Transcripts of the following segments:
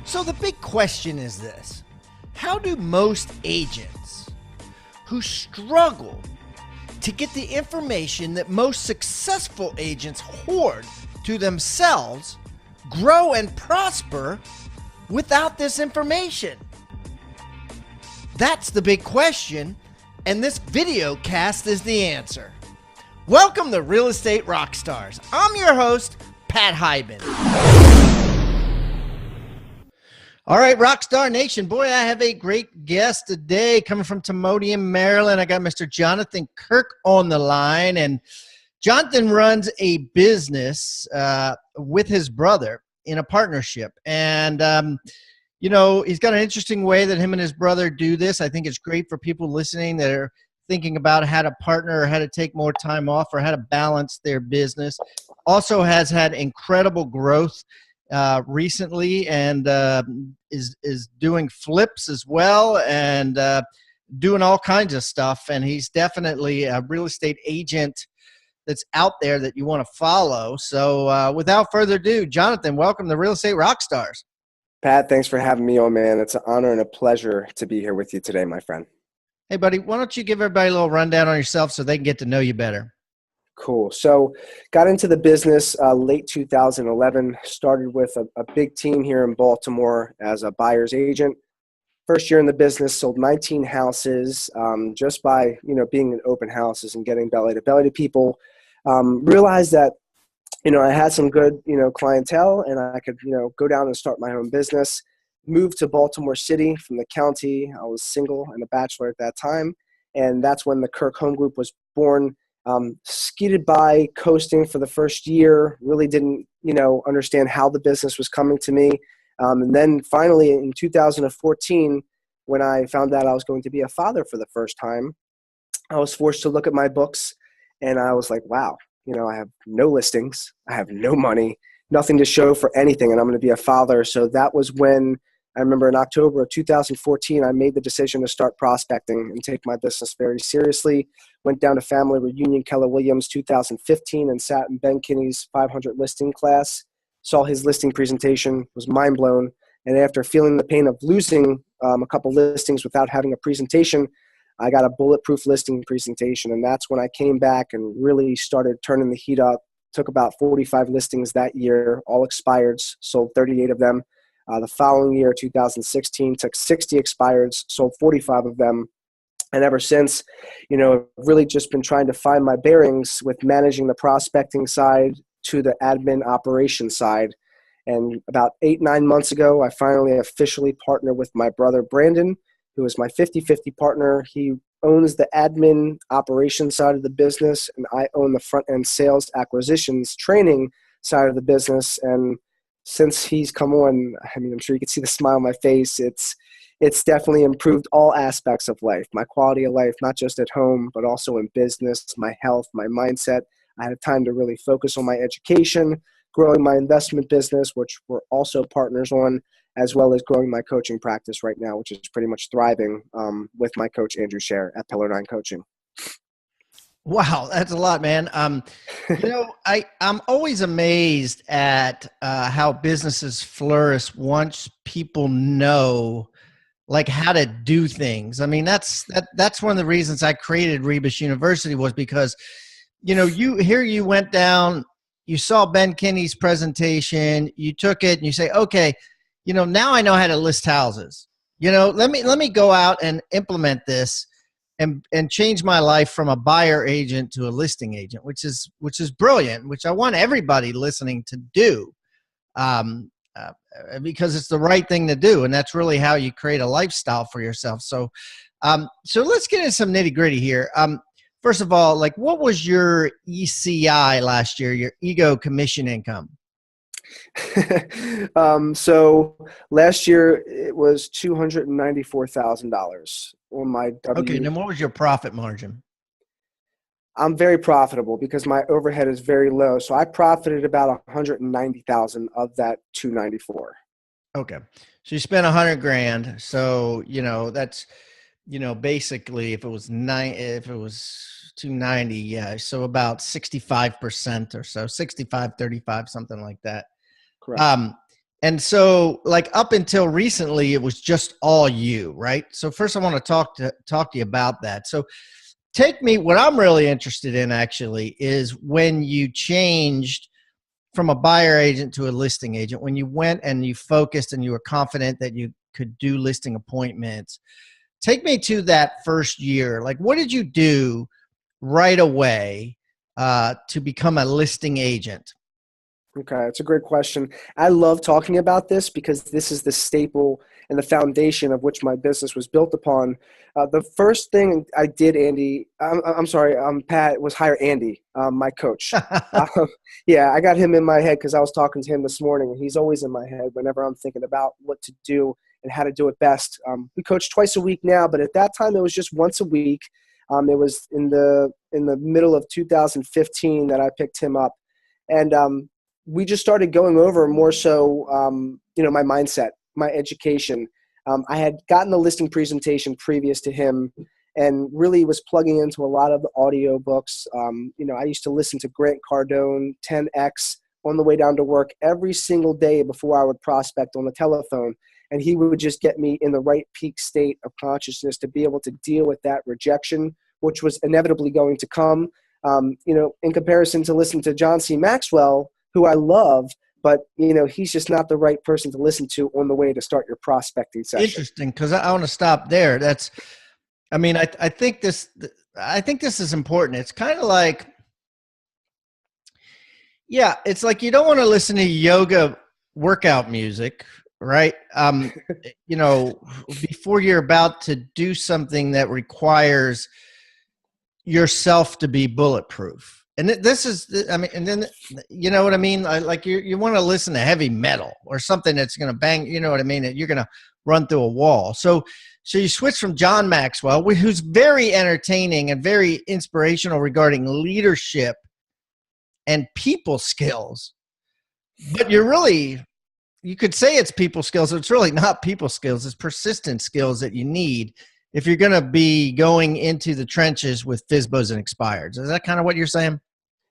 So the big question is this: how do most agents who struggle to get the information that most successful agents hoard to themselves grow and prosper without this information? That's the big question, and this video cast is the answer. Welcome to Real Estate Rockstars. I'm your host, Pat Hyben. All right, Rockstar Nation. Boy, I have a great guest today coming from Timonium, Maryland. I got Mr. Jonathan Kirk on the line, and Jonathan runs a business with his brother in a partnership. And, you know, he's got an interesting way that him and his brother do this. I think it's great for people listening that are thinking about how to partner or how to take more time off or how to balance their business. Also has had incredible growth recently, and is doing flips as well, and doing all kinds of stuff. And he's definitely a real estate agent that's out there that you want to follow. So without further ado, Jonathan, welcome to Real Estate Rockstars. Pat, thanks for having me on, man. It's an honor and a pleasure to be here with you today, my friend. Hey, buddy, why don't you give everybody a little rundown on yourself so they can get to know you better? Cool. So got into the business late 2011, started with a big team here in Baltimore as a buyer's agent. First year in the business, sold 19 houses just by, being in open houses and getting belly to people. Realized that, I had some good, clientele, and I could, go down and start my own business. Moved to Baltimore City from the county. I was single and a bachelor at that time. And that's when the Kirk Home Group was born. Skidded by, coasting for the first year, really didn't, understand how the business was coming to me. And then finally in 2014, when I found out I was going to be a father for the first time, I was forced to look at my books, and I was like, wow, I have no listings, I have no money, nothing to show for anything, and I'm going to be a father. So that was when I remember in October of 2014, I made the decision to start prospecting and take my business very seriously. Went down to Family Reunion Keller Williams 2015 and sat in Ben Kinney's 500 listing class. Saw his listing presentation, was mind blown. And after feeling the pain of losing a couple listings without having a presentation, I got a bulletproof listing presentation. And that's when I came back and really started turning the heat up. Took about 45 listings that year, all expireds, sold 38 of them. The following year, 2016, took 60 expireds, sold 45 of them. And ever since, really just been trying to find my bearings with managing the prospecting side to the admin operation side. And about 8-9 months ago, I finally officially partnered with my brother, Brandon, who is my 50-50 partner. He owns the admin operation side of the business, and I own the front-end sales acquisitions training side of the business. And since he's come on, I'm sure you can see the smile on my face. It's definitely improved all aspects of life, my quality of life, not just at home, but also in business, my health, my mindset. I had time to really focus on my education, growing my investment business, which we're also partners on, as well as growing my coaching practice right now, which is pretty much thriving with my coach, Andrew Scher at Pillar 9 Coaching. Wow, that's a lot, man. I'm always amazed at how businesses flourish once people know like how to do things. I mean, that's one of the reasons I created Rebus University, was because, you went down, you saw Ben Kinney's presentation, you took it and you say, okay, now I know how to list houses. Let me go out and implement this and change my life from a buyer agent to a listing agent, which is brilliant, which I want everybody listening to do, because it's the right thing to do. And that's really how you create a lifestyle for yourself. So, so let's get into some nitty gritty here. First of all, like, what was your ECI last year, your ego commission income? So last year it was $294,000 on my W. Okay, then what was your profit margin? I'm very profitable because my overhead is very low. So I profited about $190,000 of that 294. Okay. So you spent $100,000. So, that's, basically if it was 290, yeah. So about 65% or so, 65, 35, something like that. Correct. And so like up until recently, it was just all you, right? So first I want to talk to you about that. So take me, what I'm really interested in actually is when you changed from a buyer agent to a listing agent, when you went and you focused and you were confident that you could do listing appointments. Take me to that first year. Like, what did you do right away to become a listing agent? Okay, it's a great question. I love talking about this because this is the staple and the foundation of which my business was built upon. The first thing I did, Andy, I'm sorry, Pat, was hire Andy, my coach. Yeah, I got him in my head because I was talking to him this morning, and he's always in my head whenever I'm thinking about what to do and how to do it best. We coach twice a week now, but at that time it was just once a week. It was in the middle of 2015 that I picked him up, and we just started going over more so, my mindset, my education. I had gotten the listing presentation previous to him and really was plugging into a lot of the audio books. I used to listen to Grant Cardone, 10X on the way down to work every single day before I would prospect on the telephone. And he would just get me in the right peak state of consciousness to be able to deal with that rejection, which was inevitably going to come. In comparison to listening to John C. Maxwell, who I love, but he's just not the right person to listen to on the way to start your prospecting session. Interesting, because I want to stop there. I think this is important. It's kind of like, yeah, it's like you don't want to listen to yoga workout music, right? Before you're about to do something that requires yourself to be bulletproof. And this is, and then, you know what I mean? Like you want to listen to heavy metal or something that's going to bang, you know what I mean? That you're going to run through a wall. So you switch from John Maxwell, who's very entertaining and very inspirational regarding leadership and people skills. But you could say it's people skills. It's really not people skills. It's persistent skills that you need if you're going to be going into the trenches with FSBOs and expireds. Is that kind of what you're saying?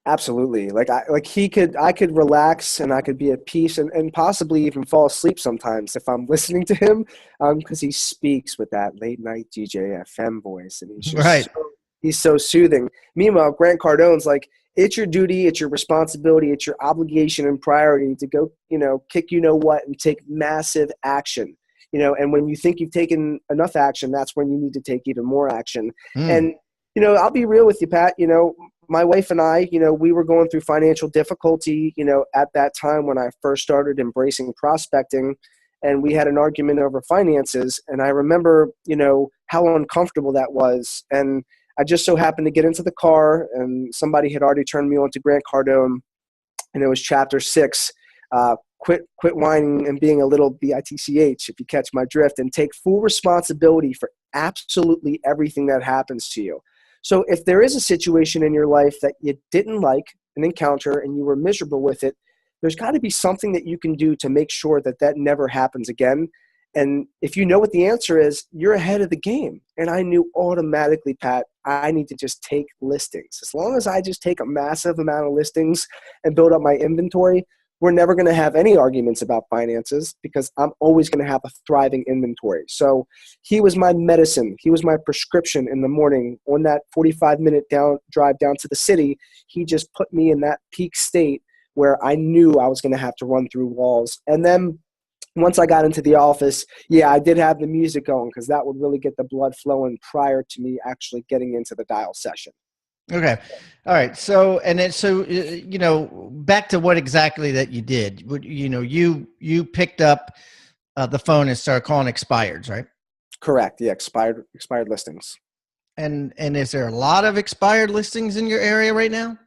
Absolutely. I could relax and I could be at peace and possibly even fall asleep sometimes if I'm listening to him, because he speaks with that late night DJ FM voice, and he's just right. He's so soothing. Meanwhile, Grant Cardone's like, it's your duty, it's your responsibility, it's your obligation and priority to go, kick what and take massive action. And when you think you've taken enough action, that's when you need to take even more action. And, I'll be real with you, Pat. My wife and I, we were going through financial difficulty, at that time when I first started embracing prospecting, and we had an argument over finances. And I remember, how uncomfortable that was. And I just so happened to get into the car, and somebody had already turned me on to Grant Cardone, and it was chapter 6. Quit whining and being a little bitch, if you catch my drift, and take full responsibility for absolutely everything that happens to you. So if there is a situation in your life that you didn't like an encounter and you were miserable with it, there's got to be something that you can do to make sure that that never happens again. And if you know what the answer is, you're ahead of the game. And I knew automatically, Pat, I need to just take listings. As long as I just take a massive amount of listings and build up my inventory, we're never going to have any arguments about finances because I'm always going to have a thriving inventory. So he was my medicine. He was my prescription in the morning on that 45-minute drive down to the city. He just put me in that peak state where I knew I was going to have to run through walls. And then once I got into the office, yeah, I did have the music going because that would really get the blood flowing prior to me actually getting into the dial session. Okay. All right. So, back to what exactly that you did. You picked up the phone and started calling expireds, right? Correct. Yeah. Expired listings. And is there a lot of expired listings in your area right now?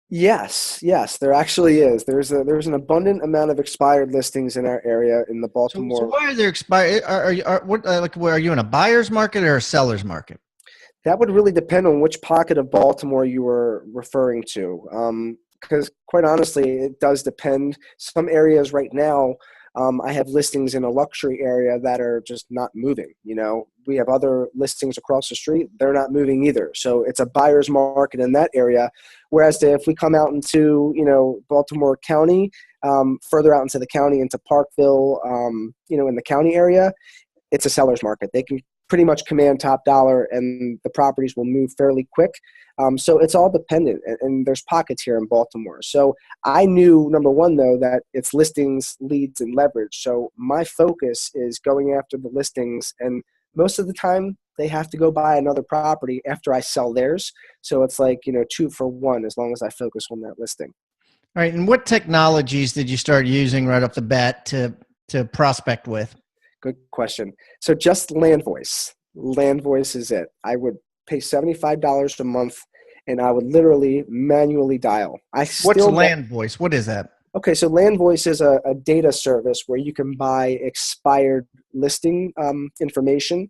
Yes, there actually is. There's an abundant amount of expired listings in our area in the Baltimore. So why are there expired? Are you in a buyer's market or a seller's market? That would really depend on which pocket of Baltimore you were referring to. Because quite honestly, it does depend. Some areas right now, I have listings in a luxury area that are just not moving. You know, we have other listings across the street. They're not moving either. So it's a buyer's market in that area. Whereas if we come out into, you know, Baltimore County, further out into the county, into Parkville, you know, in the county area, it's a seller's market. They can pretty much command top dollar and the properties will move fairly quick. So it's all dependent, and there's pockets here in Baltimore. So I knew, number one, though, that it's listings, leads, and leverage. So my focus is going after the listings, and most of the time they have to go buy another property after I sell theirs. So it's like, you know, 2 for 1 as long as I focus on that listing. All right. And what technologies did you start using right off the bat to prospect with? Good question. So just Land Voice. Land Voice is it. I would pay $75 a month, and I would literally manually dial. What's Land Voice? What is that? Okay, so Land Voice is a data service where you can buy expired listing information.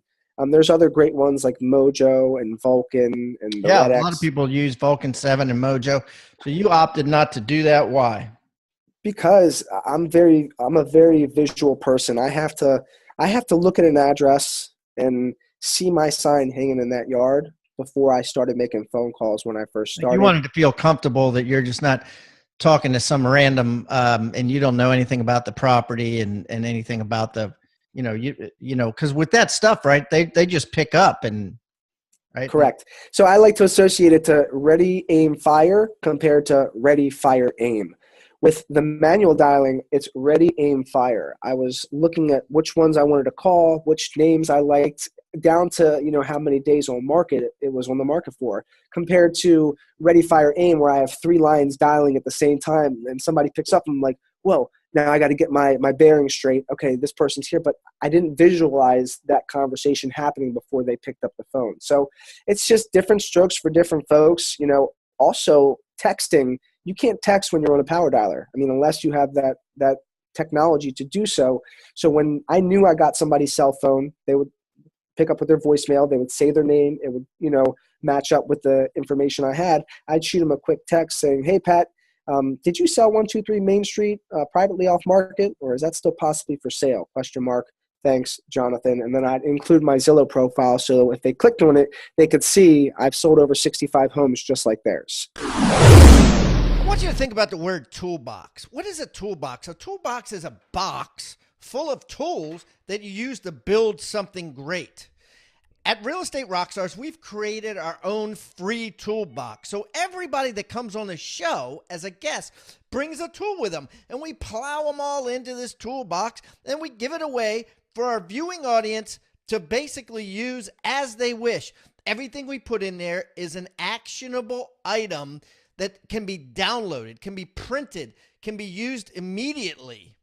There's other great ones like Mojo and Vulcan and the Yeah, Red a X. lot of people use Vulcan 7 and Mojo. So you opted not to do that. Why? Because I'm a very visual person. I have to look at an address and see my sign hanging in that yard before I started making phone calls when I first started. You wanted to feel comfortable that you're just not talking to some random and you don't know anything about the property and anything about the, you know, because with that stuff, right, they just pick up and right. Correct. So I like to associate it to ready, aim, fire compared to ready, fire, aim. With the manual dialing, it's ready, aim, fire. I was looking at which ones I wanted to call, which names I liked, down to, you know, how many days on market it was on the market for, compared to ready, fire, aim, where I have 3 lines dialing at the same time, and somebody picks up and I'm like, whoa, now I got to get my bearings straight. Okay, this person's here, but I didn't visualize that conversation happening before they picked up the phone. So it's just different strokes for different folks. You know, also texting, you can't text when you're on a power dialer. I mean, unless you have that technology to do so. So when I knew I got somebody's cell phone, they would pick up with their voicemail. They would say their name. It would, you know, match up with the information I had. I'd shoot them a quick text saying, hey, Pat, did you sell 123 Main Street privately off market, or is that still possibly for sale? Question mark. Thanks, Jonathan. And then I'd include my Zillow profile so if they clicked on it, they could see I've sold over 65 homes just like theirs. I want you to think about the word toolbox. What is a toolbox? A toolbox is a box full of tools that you use to build something great. At Real Estate Rockstars, we've created our own free toolbox. So everybody that comes on the show as a guest brings a tool with them, and we plow them all into this toolbox, and we give it away for our viewing audience to basically use as they wish. Everything we put in there is an actionable item that can be downloaded, can be printed, can be used immediately.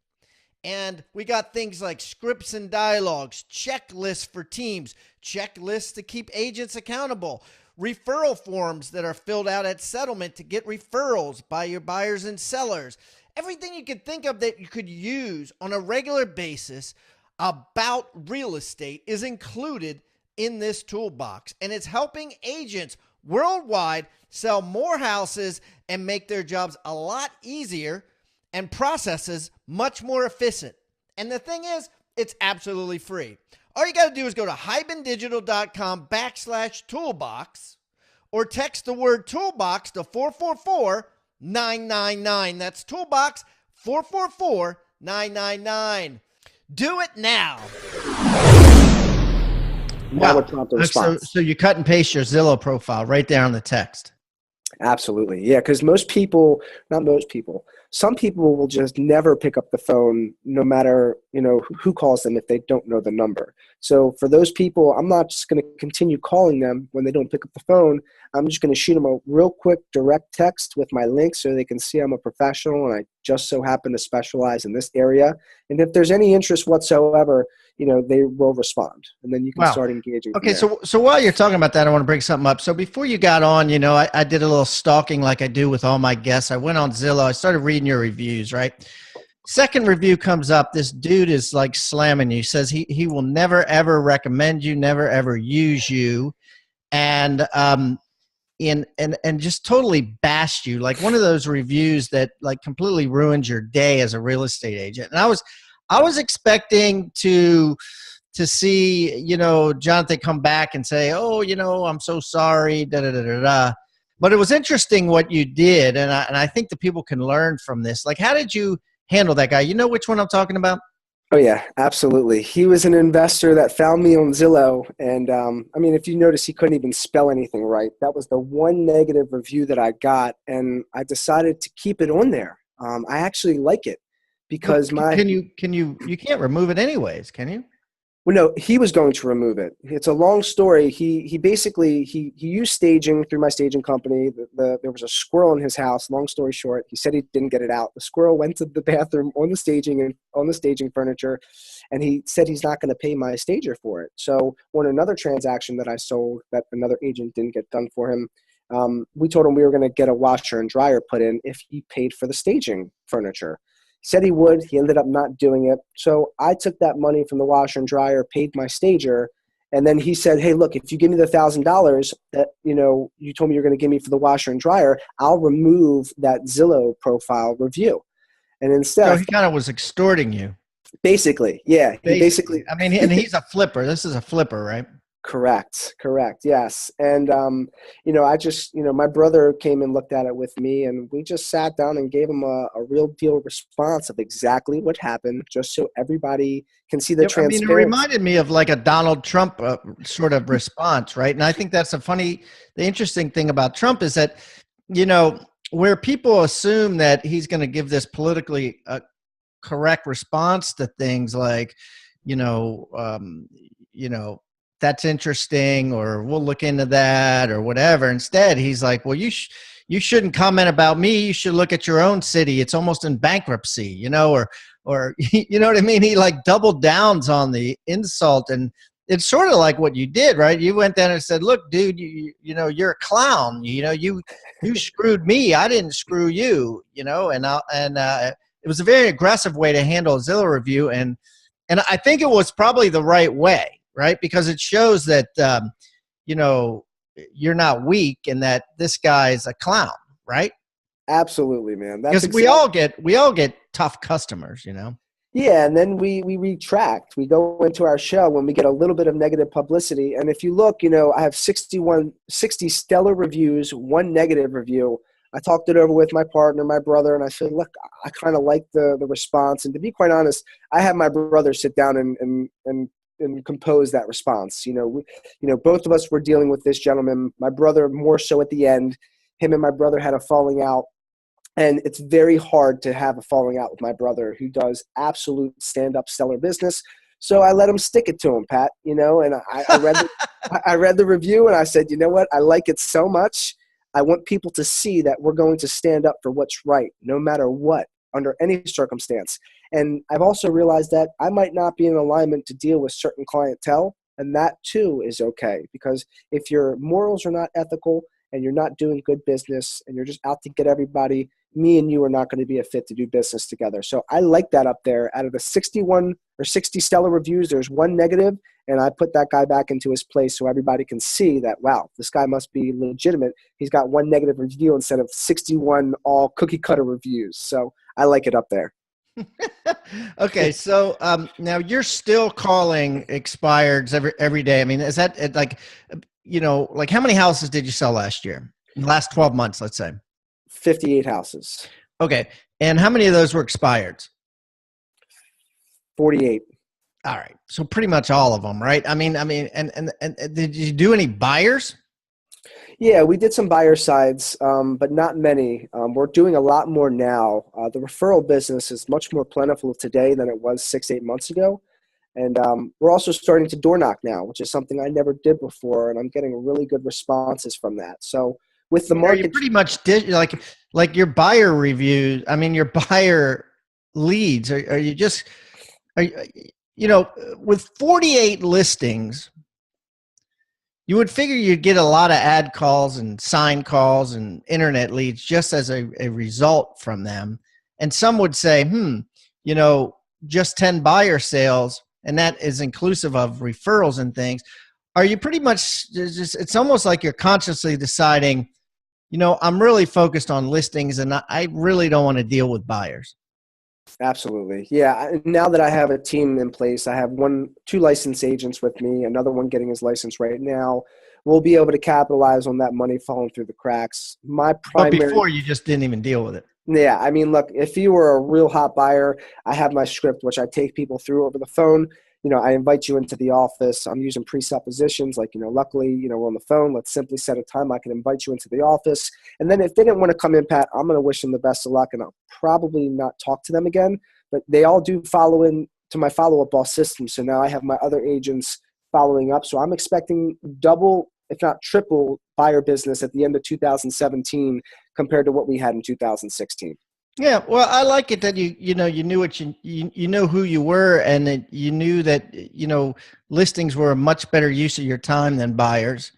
And we got things like scripts and dialogues, checklists for teams, checklists to keep agents accountable, referral forms that are filled out at settlement to get referrals by your buyers and sellers. Everything you could think of that you could use on a regular basis about real estate is included in this toolbox. And it's helping agents worldwide sell more houses and make their jobs a lot easier and processes much more efficient. And the thing is, it's absolutely free. All you got to do is go to hibandigital.com/toolbox or text the word toolbox to 444-999. That's toolbox 444-999. Do it now. Now we're prompt a response. So you cut and paste your Zillow profile right there on the text. Absolutely. Yeah, because some people will just never pick up the phone no matter, you know, who calls them if they don't know the number. So for those people, I'm not just going to continue calling them when they don't pick up the phone. I'm just going to shoot them a real quick direct text with my link so they can see I'm a professional and I just so happen to specialize in this area. And if there's any interest whatsoever, you know, they will respond, and then you can start engaging. Okay. So while you're talking about that, I want to bring something up. So before you got on, you know, I did a little stalking like I do with all my guests. I went on Zillow. I started reading your reviews, right? Second review comes up. This dude is like slamming you. Says he will never, ever recommend you, never, ever use you. And just totally bashed you, like one of those reviews that like completely ruins your day as a real estate agent. And I was expecting to see, you know, Jonathan come back and say, oh, you know, I'm so sorry, da da da da da. But it was interesting what you did, and I think the people can learn from this. Like, how did you handle that guy? You know which one I'm talking about? Oh yeah, absolutely. He was an investor that found me on Zillow, and I mean, if you notice, he couldn't even spell anything right. That was the one negative review that I got, and I decided to keep it on there. I actually like it But because my you can't remove it anyways, can you? well, no, he was going to remove it. It's a long story. He basically he used staging through my staging company. There was a squirrel in his house. Long story short, he said he didn't get it out. The squirrel went to the bathroom on the staging and on the staging furniture, and he said he's not going to pay my stager for it. So on another transaction that I sold that another agent didn't get done for him, we told him we were going to get a washer and dryer put in if he paid for the staging furniture. Said he would. He ended up not doing it. So I took that money from the washer and dryer, paid my stager, and then he said, "Hey, look, if you give me the $1,000 that you told me you're going to give me for the washer and dryer, I'll remove that Zillow profile review." And So instead, he kind of was extorting you. basically, yeah, he basically. I mean, and he's a flipper. This is a flipper, right? Correct. Yes. And, I just, my brother came and looked at it with me, and we just sat down and gave him a real deal response of exactly what happened, just so everybody can see the transparency. I mean, it reminded me of like a Donald Trump sort of response, right? And I think that's the interesting thing about Trump is that, where people assume that he's going to give this politically correct response to things like, that's interesting, or we'll look into that, or whatever. Instead, he's like, well, you shouldn't comment about me. You should look at your own city. It's almost in bankruptcy, or you know what I mean? He like doubled downs on the insult, and it's sort of like what you did, right? You went down and said, look, dude, you're a clown. You screwed me. I didn't screw you, and it was a very aggressive way to handle a Zillow review. And I think it was probably the right way. Right, because it shows that you're not weak, and that this guy's a clown, right? Absolutely, man. Because we all get tough customers, Yeah, and then we retract. We go into our shell when we get a little bit of negative publicity. And if you look, I have 60 stellar reviews, one negative review. I talked it over with my partner, my brother, and I said, look, I kind of like the response. And to be quite honest, I had my brother sit down and compose that response. Both of us were dealing with this gentleman, my brother more so at the end. Him and my brother had a falling out, and it's very hard to have a falling out with my brother, who does absolute stand-up stellar business. So I let him stick it to him, Pat, and I read the review, and I said, you know what? I like it so much. I want people to see that we're going to stand up for what's right, no matter what, under any circumstance. And I've also realized that I might not be in alignment to deal with certain clientele, and that too is okay. Because if your morals are not ethical and you're not doing good business and you're just out to get everybody, me and you are not going to be a fit to do business together. So I like that up there. Out of the 61 or 60 stellar reviews, there's one negative, and I put that guy back into his place so everybody can see that, wow, this guy must be legitimate. He's got one negative review instead of 61 all cookie cutter reviews. So I like it up there. Okay, so now you're still calling expireds every day. I mean, is that like how many houses did you sell last year? In the last 12 months, let's say. 58 houses. Okay, and how many of those were expireds? 48. All right, so pretty much all of them, right? I mean, and did you do any buyers? Yeah, we did some buyer sides, but not many. We're doing a lot more now. The referral business is much more plentiful today than it was 6-8 months ago. And we're also starting to door knock now, which is something I never did before, and I'm getting really good responses from that. So with the market, you pretty much did like your buyer reviews. I mean, your buyer leads. Are you just with 48 listings? You would figure you'd get a lot of ad calls and sign calls and internet leads just as a result from them. And some would say, just 10 buyer sales, and that is inclusive of referrals and things. Are you pretty much it's almost like you're consciously deciding, I'm really focused on listings, and I really don't want to deal with buyers? Absolutely. Yeah. Now that I have a team in place, I have two licensed agents with me, another one getting his license right now. We'll be able to capitalize on that money falling through the cracks. My But primary, before you just didn't even deal with it. yeah, I mean, look, if you were a real hot buyer, I have my script, which I take people through over the phone. I invite you into the office. I'm using presuppositions like, luckily, we're on the phone. Let's simply set a time. I can invite you into the office. And then if they didn't want to come in, Pat, I'm going to wish them the best of luck, and I'll probably not talk to them again. But they all do follow in to my follow-up boss system. So now I have my other agents following up. So I'm expecting double, if not triple, buyer business at the end of 2017 compared to what we had in 2016. Yeah, well, I like it that you knew what you know who you were, and that you knew that listings were a much better use of your time than buyers,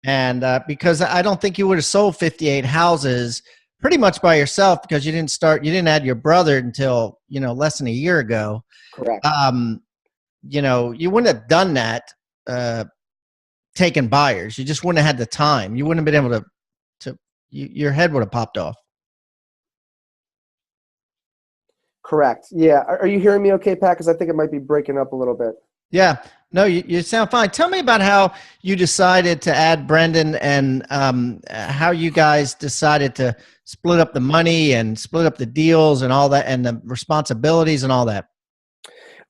and because I don't think you would have sold 58 houses pretty much by yourself, because you didn't add your brother until less than a year ago. Correct. You wouldn't have done that taking buyers. You just wouldn't have had the time. You wouldn't have been able to your head would have popped off. Correct. Yeah. Are you hearing me okay, Pat? Because I think it might be breaking up a little bit. Yeah. No, you sound fine. Tell me about how you decided to add Brendan, and how you guys decided to split up the money and split up the deals and all that, and the responsibilities and all that.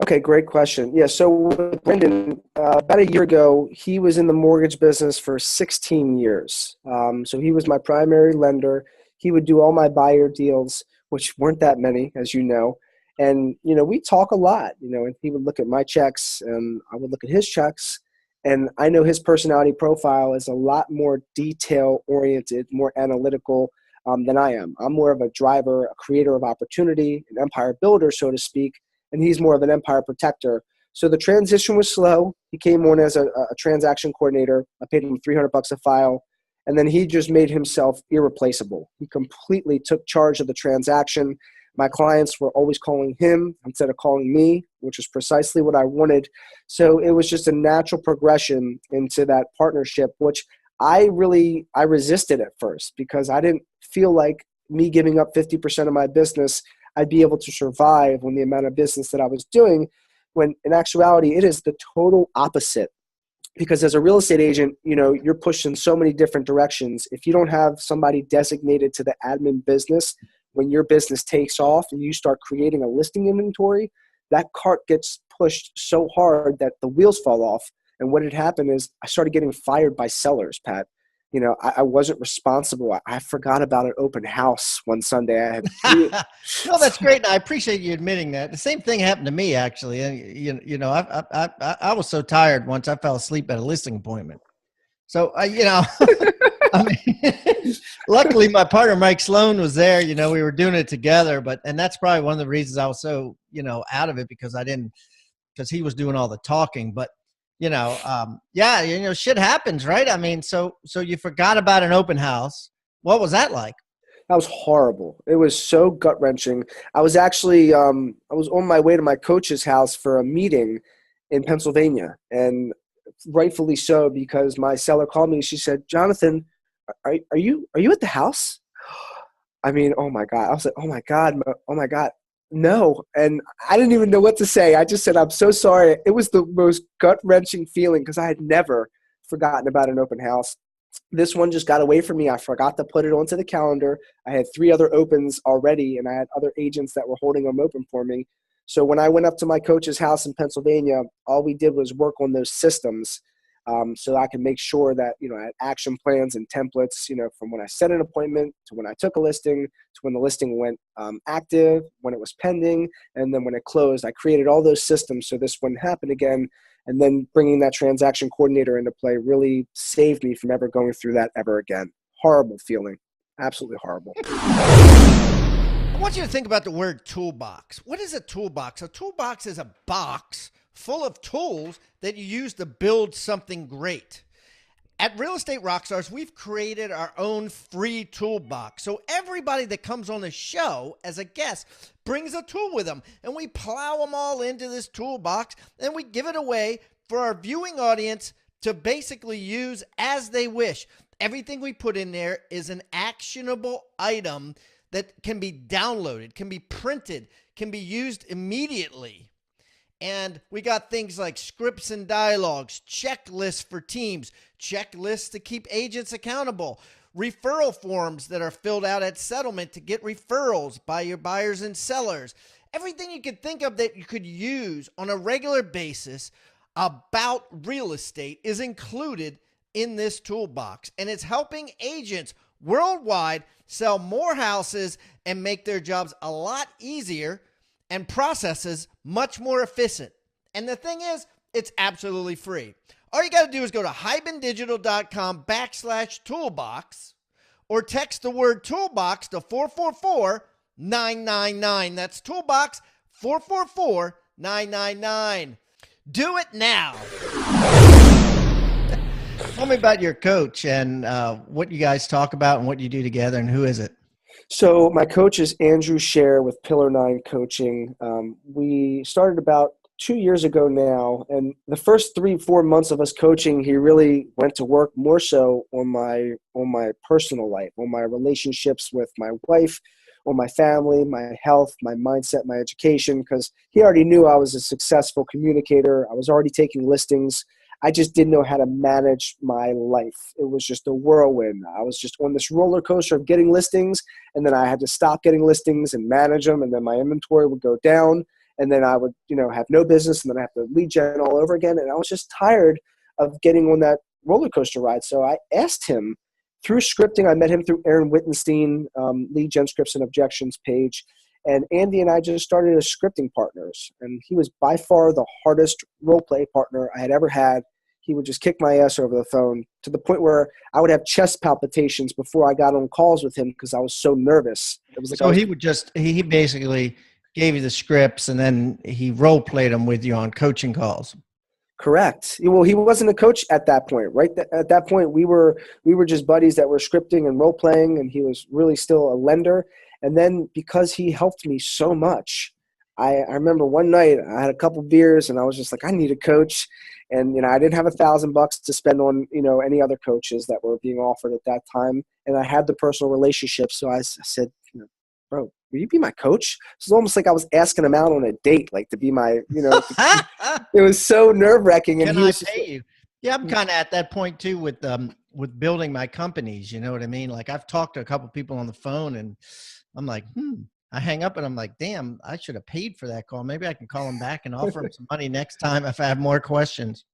Okay, great question. Yeah, so with Brendan, about a year ago, he was in the mortgage business for 16 years. So he was my primary lender. He would do all my buyer deals, which weren't that many, as you know. And, we talk a lot, and he would look at my checks and I would look at his checks. And I know his personality profile is a lot more detail-oriented, more analytical than I am. I'm more of a driver, a creator of opportunity, an empire builder, so to speak. And he's more of an empire protector. So the transition was slow. He came on as a transaction coordinator. I paid him $300 a file. And then he just made himself irreplaceable. He completely took charge of the transaction. My clients were always calling him instead of calling me, which is precisely what I wanted. So it was just a natural progression into that partnership, which I resisted at first, because I didn't feel like me giving up 50% of my business, I'd be able to survive on the amount of business that I was doing, when in actuality, it is the total opposite. Because as a real estate agent, you're pushed in so many different directions. If you don't have somebody designated to the admin business, when your business takes off and you start creating a listing inventory, that cart gets pushed so hard that the wheels fall off. And what had happened is I started getting fired by sellers, Pat. I wasn't responsible. I forgot about an open house one Sunday. I had No, that's great. And I appreciate you admitting that. The same thing happened to me, actually. And, I was so tired once I fell asleep at a listing appointment. So, I mean, luckily my partner, Mike Sloan, was there. We were doing it together, and that's probably one of the reasons I was so, out of it, because he was doing all the talking. But shit happens, right? I mean, so you forgot about an open house. What was that like? That was horrible. It was so gut wrenching. I was actually, I was on my way to my coach's house for a meeting in Pennsylvania, and rightfully so, because my seller called me. She said, "Jonathan, are you at the house?" I mean, oh my God. I was like, oh my God. No. And I didn't even know what to say. I just said, "I'm so sorry." It was the most gut-wrenching feeling, because I had never forgotten about an open house. This one just got away from me. I forgot to put it onto the calendar. I had 3 other opens already, and I had other agents that were holding them open for me. So when I went up to my coach's house in Pennsylvania, all we did was work on those systems, so I can make sure that, I had action plans and templates, from when I set an appointment to when I took a listing to when the listing went active, when it was pending, and then when it closed. I created all those systems so this wouldn't happen again. And then bringing that transaction coordinator into play really saved me from ever going through that ever again. Horrible feeling. Absolutely horrible. I want you to think about the word toolbox. What is a toolbox? A toolbox is a box full of tools that you use to build something great. At Real Estate Rockstars, we've created our own free toolbox. So everybody that comes on the show as a guest brings a tool with them, and we plow them all into this toolbox, and we give it away for our viewing audience to basically use as they wish. Everything we put in there is an actionable item that can be downloaded, can be printed, can be used immediately. And we got things like scripts and dialogues, checklists for teams, checklists to keep agents accountable, referral forms that are filled out at settlement to get referrals by your buyers and sellers. Everything you could think of that you could use on a regular basis about real estate is included in this toolbox. And it's helping agents worldwide sell more houses and make their jobs a lot easier and processes much more efficient. And the thing is, it's absolutely free. All you got to do is go to hibandigital.com/toolbox or text the word toolbox to 444-999. That's toolbox 444-999. Do it now. Tell me about your coach and what you guys talk about and what you do together, and who is it? So my coach is Andrew Scher with Pillar 9 Coaching. We started about 2 years ago now, and the first 3-4 months of us coaching, he really went to work more so on my personal life, on my relationships with my wife, on my family, my health, my mindset, my education, because he already knew I was a successful communicator. I was already taking listings. I just didn't know how to manage my life. It was just a whirlwind. I was just on this roller coaster of getting listings, and then I had to stop getting listings and manage them, and then my inventory would go down, and then I would, have no business, and then I have to lead gen all over again. And I was just tired of getting on that roller coaster ride. So I asked him through scripting. I met him through Aaron Wittenstein, Lead Gen Scripts and Objections page. And Andy and I just started as scripting partners. And he was by far the hardest role play partner I had ever had. He would just kick my ass over the phone to the point where I would have chest palpitations before I got on calls with him because I was so nervous. It was like so he basically gave you the scripts and then he role played them with you on coaching calls. Correct. Well, he wasn't a coach at that point, right? At that point, we were just buddies that were scripting and role playing, and he was really still a lender. And then because he helped me so much, I remember one night I had a couple beers and I was just like, I need a coach. And, I didn't have $1,000 to spend on, any other coaches that were being offered at that time. And I had the personal relationship. So I said, bro, will you be my coach? It was almost like I was asking him out on a date, like to be my, it was so nerve wracking. And Can he I was pay you? Yeah, I'm kind of at that point too with building my companies. You know what I mean? Like I've talked to a couple people on the phone and I'm like, I hang up and I'm like, damn, I should have paid for that call. Maybe I can call him back and offer him some money next time if I have more questions.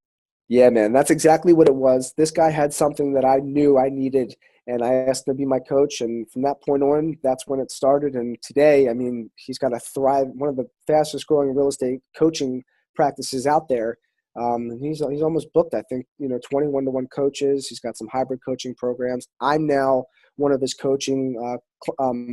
Yeah, man, that's exactly what it was. This guy had something that I knew I needed, and I asked him to be my coach. And from that point on, that's when it started. And today, he's got a thrive, one of the fastest growing real estate coaching practices out there. He's almost booked, I think, 20 one-to-one coaches. He's got some hybrid coaching programs. I'm now one of his coaching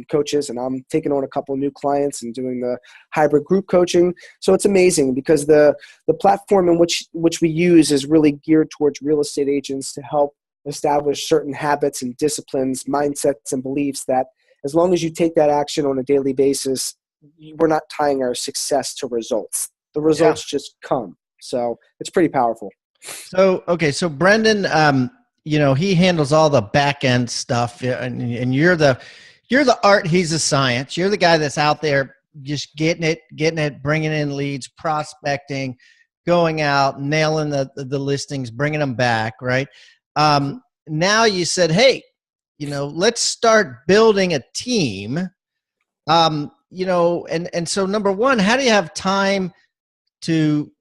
coaches, and I'm taking on a couple of new clients and doing the hybrid group coaching. So it's amazing because the platform in which we use is really geared towards real estate agents to help establish certain habits and disciplines, mindsets and beliefs that as long as you take that action on a daily basis, we're not tying our success to results. The results just come. So it's pretty powerful. So, okay. So Brendan, he handles all the back end stuff and you're the art. He's the science. You're the guy that's out there just getting it, bringing in leads, prospecting, going out, nailing the listings, bringing them back. Right. Now you said, hey, let's start building a team. And so number one, how do you have time to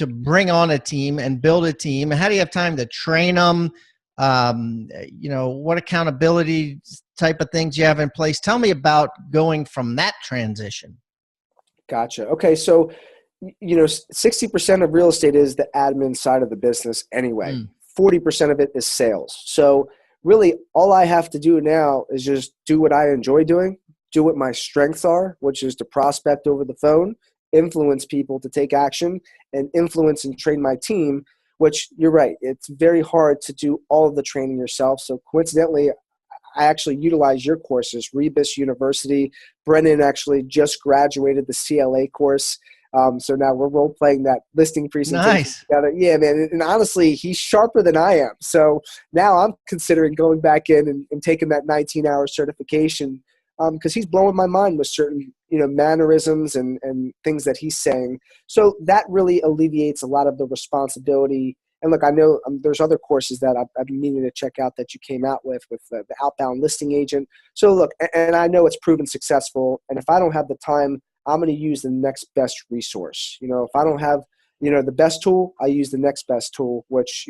bring on a team and build a team? How do you have time to train them? What accountability type of things you have in place? Tell me about going from that transition. Gotcha. Okay. So, 60% of real estate is the admin side of the business anyway. 40% of it is sales. So really all I have to do now is just do what I enjoy doing, do what my strengths are, which is to prospect over the phone, influence people to take action, and influence and train my team, which you're right. It's very hard to do all of the training yourself. So coincidentally, I actually utilize your courses, Rebus University. Brendan actually just graduated the CLA course. So now we're role playing that listing presentation together. Yeah, man. And honestly, he's sharper than I am. So now I'm considering going back in and taking that 19-hour certification because he's blowing my mind with certain, mannerisms and things that he's saying. So that really alleviates a lot of the responsibility. And look, I know there's other courses that I've been meaning to check out that you came out with the outbound listing agent. So look, and I know it's proven successful. And if I don't have the time, I'm going to use the next best resource. If I don't have, the best tool, I use the next best tool, which,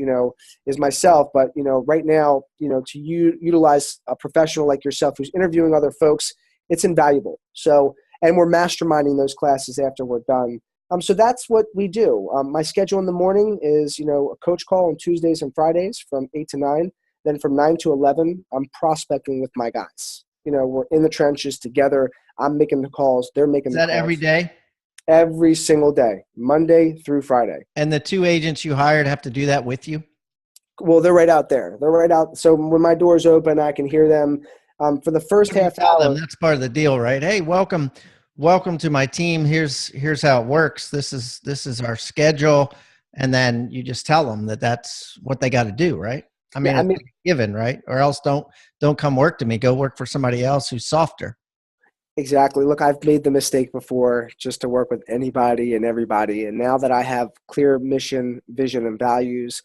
is myself. But, right now, to utilize a professional like yourself who's interviewing other folks, it's invaluable. So, and we're masterminding those classes after we're done. So that's what we do. My schedule in the morning is, a coach call on Tuesdays and Fridays from 8 to 9. Then from 9 to 11, I'm prospecting with my guys. We're in the trenches together. I'm making the calls. They're making the calls. Is that every day? Every single day, Monday through Friday. And the 2 agents you hired have to do that with you? Well, they're right out there. They're right out. So when my door's open, I can hear them. For the first half hour. That's part of the deal, right? Hey, welcome to my team. Here's how it works. This is our schedule. And then you just tell them that that's what they got to do, right? I mean, it's given, right? Or else don't come work to me. Go work for somebody else who's softer. Exactly. Look, I've made the mistake before just to work with anybody and everybody. And now that I have clear mission, vision, and values,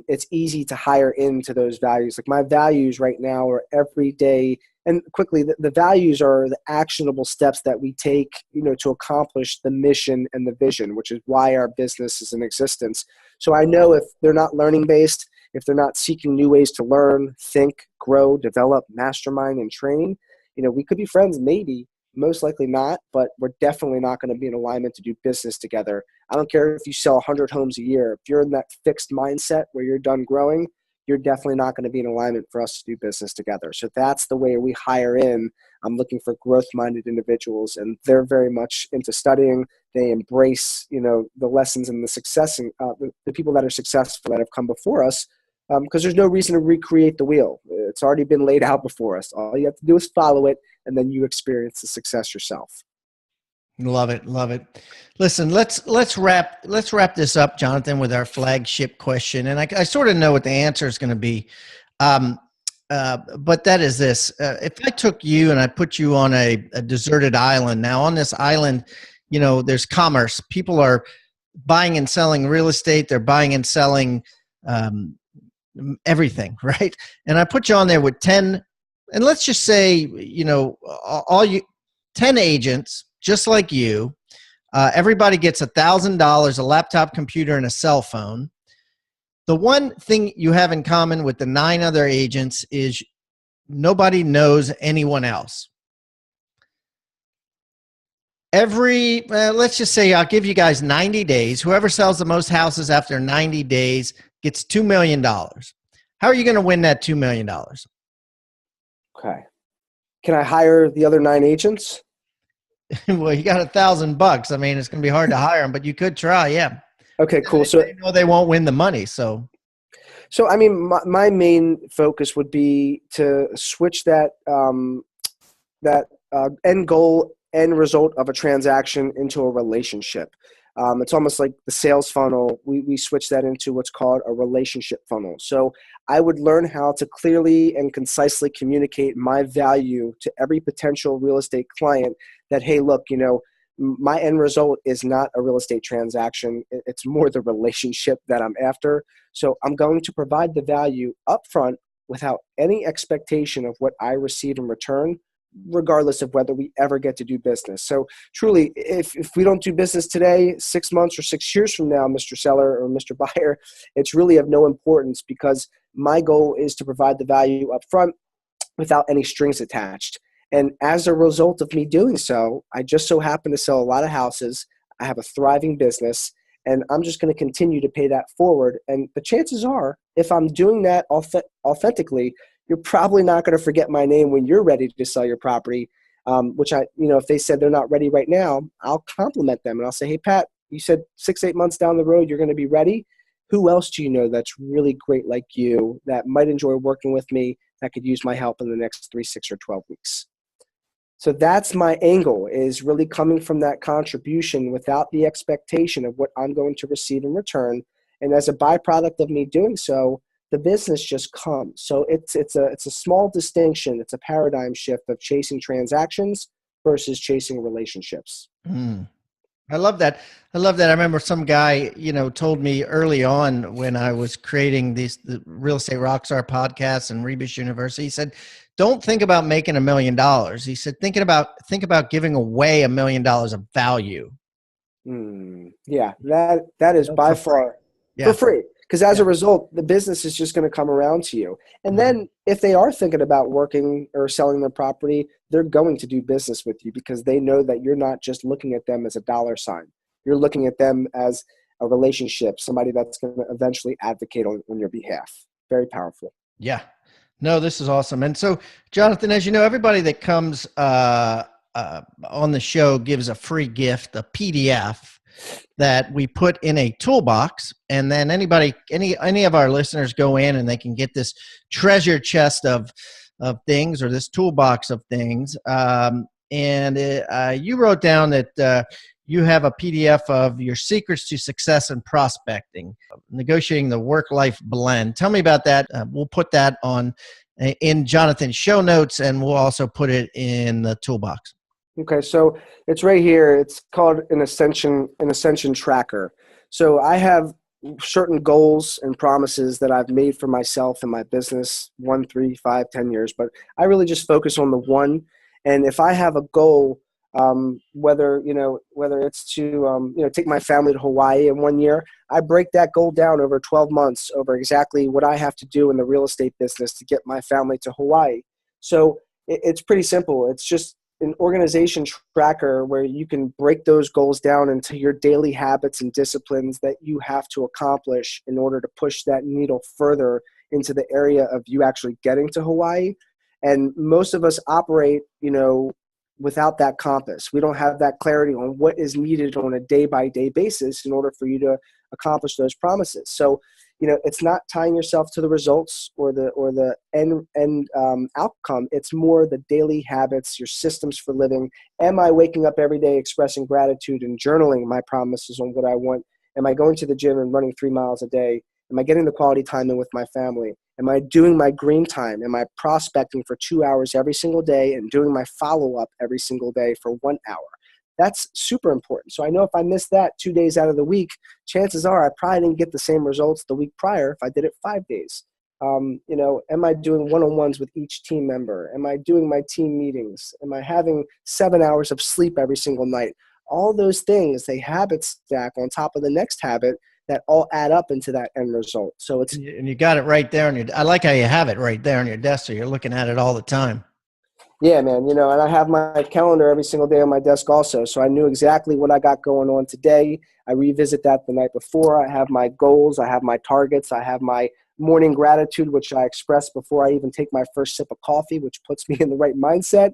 it's easy to hire into those values. Like my values right now are every day. And quickly, the values are the actionable steps that we take, to accomplish the mission and the vision, which is why our business is in existence. So I know if they're not learning based, if they're not seeking new ways to learn, think, grow, develop, mastermind, and train, we could be friends, maybe, most likely not, but we're definitely not going to be in alignment to do business together. I don't care if you sell 100 homes a year. If you're in that fixed mindset where you're done growing, you're definitely not going to be in alignment for us to do business together. So that's the way we hire in. I'm looking for growth-minded individuals, and they're very much into studying. They embrace, the lessons and the success, and the people that are successful that have come before us, because there's no reason to recreate the wheel. It's already been laid out before us. All you have to do is follow it, and then you experience the success yourself. Love it. Listen, let's wrap this up, Jonathan, with our flagship question. And I sort of know what the answer is going to be. But that is this. If I took you and I put you on a deserted island, now on this island, there's commerce. People are buying and selling real estate. They're buying and selling everything, right? And I put you on there with 10, and let's just say, 10 agents, just like you. Everybody gets $1,000, a laptop, computer, and a cell phone. The one thing you have in common with the 9 other agents is nobody knows anyone else. Let's just say I'll give you guys 90 days. Whoever sells the most houses after 90 days gets $2 million. How are you going to win that $2 million? Okay. Can I hire the other 9 agents? Well, you got $1,000. I mean, it's going to be hard to hire them, but you could try. Yeah. Okay, cool. So they know they won't win the money. So I mean, my main focus would be to switch that end goal, end result of a transaction into a relationship. It's almost like the sales funnel. We switch that into what's called a relationship funnel. So I would learn how to clearly and concisely communicate my value to every potential real estate client that, hey, look, my end result is not a real estate transaction. It's more the relationship that I'm after. So I'm going to provide the value upfront without any expectation of what I receive in return, regardless of whether we ever get to do business. So truly, if we don't do business today, 6 months or 6 years from now, Mr. Seller or Mr. Buyer, it's really of no importance, because my goal is to provide the value up front without any strings attached. And as a result of me doing so, I just so happen to sell a lot of houses. I have a thriving business, and I'm just going to continue to pay that forward. And the chances are, if I'm doing that authentically, you're probably not going to forget my name when you're ready to sell your property, which if they said they're not ready right now, I'll compliment them and I'll say, hey, Pat, you said 6-8 months down the road, you're going to be ready. Who else do you know that's really great like you that might enjoy working with me, that could use my help in the next 3, 6, or 12 weeks? So that's my angle, is really coming from that contribution without the expectation of what I'm going to receive in return. And as a byproduct of me doing so, the business just comes. So it's a small distinction. It's a paradigm shift of chasing transactions versus chasing relationships. Mm. I love that. I love that. I remember some guy, told me early on when I was creating the Real Estate Rockstar podcast and Rebus University. He said, "Don't think about making $1 million." He said, think about giving away $1 million of value. Yeah, that is by far for free. Because as a result, the business is just going to come around to you. And then if they are thinking about working or selling their property, they're going to do business with you because they know that you're not just looking at them as a dollar sign. You're looking at them as a relationship, somebody that's going to eventually advocate on your behalf. Very powerful. Yeah. No, this is awesome. And so, Jonathan, as you know, everybody that comes on the show gives a free gift, a PDF that we put in a toolbox, and then any of our listeners go in and they can get this treasure chest of things, or this toolbox of things. You wrote down that you have a PDF of your secrets to success in prospecting, negotiating the work-life blend. Tell me about that. We'll put that in Jonathan's show notes, and we'll also put it in the toolbox. Okay, so it's right here. It's called an ascension tracker. So I have certain goals and promises that I've made for myself and my business 1, 3, 5, 10 years, but I really just focus on the one. And if I have a goal, whether it's to take my family to Hawaii in 1 year, I break that goal down over 12 months over exactly what I have to do in the real estate business to get my family to Hawaii. So it's pretty simple. It's just an organization tracker where you can break those goals down into your daily habits and disciplines that you have to accomplish in order to push that needle further into the area of you actually getting to Hawaii. And most of us operate, without that compass. We don't have that clarity on what is needed on a day-by-day basis in order for you to accomplish those promises. So, it's not tying yourself to the results or the end outcome. It's more the daily habits, your systems for living. Am I waking up every day expressing gratitude and journaling my promises on what I want? Am I going to the gym and running 3 miles a day? Am I getting the quality time in with my family? Am I doing my green time? Am I prospecting for 2 hours every single day and doing my follow-up every single day for 1 hour? That's super important. So I know if I miss that 2 days out of the week, chances are I probably didn't get the same results the week prior if I did it 5 days. Am I doing one-on-ones with each team member? Am I doing my team meetings? Am I having 7 hours of sleep every single night? All those things, they habit stack on top of the next habit that all add up into that end result. So it's, and you got it right there. I like how you have it right there on your desk. So you're looking at it all the time. Yeah, man, and I have my calendar every single day on my desk also. So I knew exactly what I got going on today. I revisit that the night before. I have my goals. I have my targets. I have my morning gratitude, which I express before I even take my first sip of coffee, which puts me in the right mindset.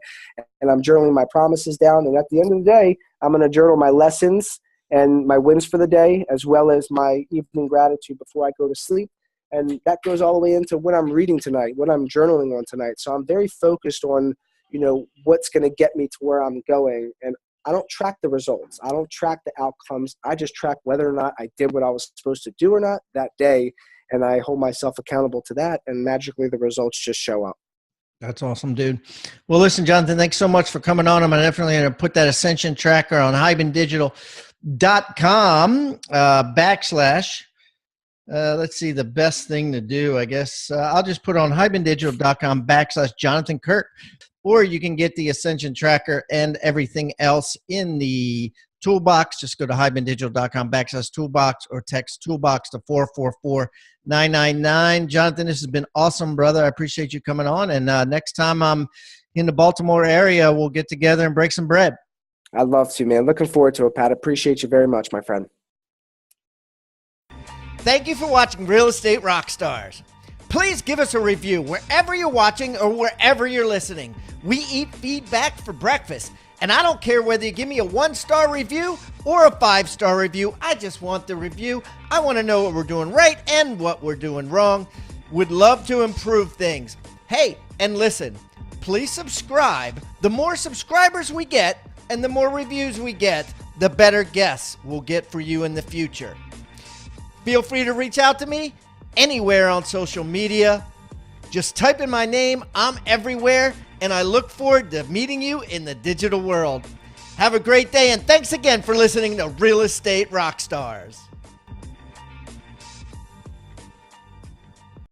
And I'm journaling my promises down. And at the end of the day, I'm going to journal my lessons and my wins for the day, as well as my evening gratitude before I go to sleep. And that goes all the way into what I'm reading tonight, what I'm journaling on tonight. So I'm very focused on what's going to get me to where I'm going. And I don't track the results. I don't track the outcomes. I just track whether or not I did what I was supposed to do or not that day. And I hold myself accountable to that. And magically the results just show up. That's awesome, dude. Well, listen, Jonathan, thanks so much for coming on. I'm definitely going to put that Ascension tracker on hibandigital.com / let's see, the best thing to do, I guess. I'll just put on hibandigital.com / Jonathan Kirk. Or you can get the Ascension tracker and everything else in the toolbox. Just go to hibandigital.com / toolbox or text toolbox to 444-999. Jonathan, this has been awesome, brother. I appreciate you coming on. And next time I'm in the Baltimore area, we'll get together and break some bread. I'd love to, man. Looking forward to it, Pat. Appreciate you very much, my friend. Thank you for watching Real Estate Rockstars. Please give us a review wherever you're watching or wherever you're listening. We eat feedback for breakfast, and I don't care whether you give me a 1-star review or a 5-star review. I just want the review. I want to know what we're doing right and what we're doing wrong. Would love to improve things. Hey, and listen, please subscribe. The more subscribers we get and the more reviews we get, the better guests we'll get for you in the future. Feel free to reach out to me anywhere on social media. Just type in my name. I'm everywhere, and I look forward to meeting you in the digital world. Have a great day, and thanks again for listening to Real Estate Rockstars.